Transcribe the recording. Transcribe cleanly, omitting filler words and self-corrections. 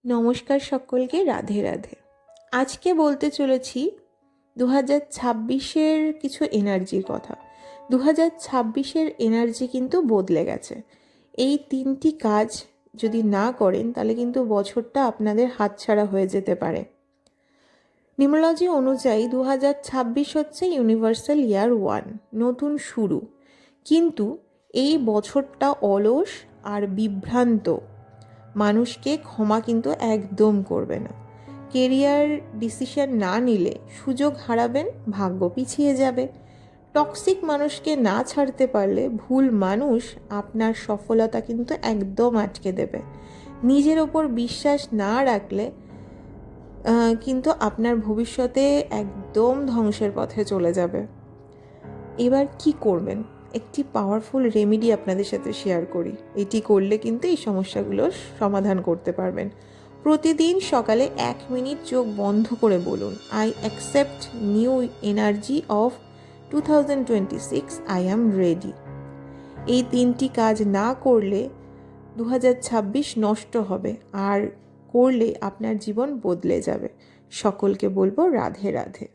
নমস্কার সকলকে, রাধে রাধে। আজকে বলতে চলেছি 2026-এর কিছু এনার্জির কথা। 2026-এর এনার্জি কিন্তু বদলে গেছে। এই 3টি কাজ যদি না করেন তাহলে কিন্তু বছরটা আপনাদের হাতছাড়া হয়ে যেতে পারে। নিউমারোলজি অনুযায়ী 2026 হচ্ছে ইউনিভার্সাল ইয়ার 1, নতুন শুরু। কিন্তু এই বছরটা অলস আর বিভ্রান্ত মানুষকে ক্ষমা কিন্তু একদম করবে না। কেরিয়ার ডিসিশন না নিলে সুযোগ হারাবেন, ভাগ্য পিছিয়ে যাবে। টক্সিক মানুষকে না ছাড়তে পারলে ভুল মানুষ আপনার সফলতা কিন্তু একদম আটকে দেবে। নিজের ওপর বিশ্বাস না রাখলে কিন্তু আপনার ভবিষ্যতে একদম ধ্বংসের পথে চলে যাবে। এবার কি করবেন? একটি পাওয়ারফুল রেমেডি আপনাদের সাথে শেয়ার করি। এটি করলে কিন্তু এই সমস্যাগুলোর সমাধান করতে পারবেন। প্রতিদিন সকালে 1 মিনিট চোখ বন্ধ করে বলুন, I accept new energy of 2026, I am ready. এই 3টি কাজ না করলে 2026 নষ্ট হবে, আর করলে আপনার জীবন বদলে যাবে। সকলকে বলবো রাধে রাধে।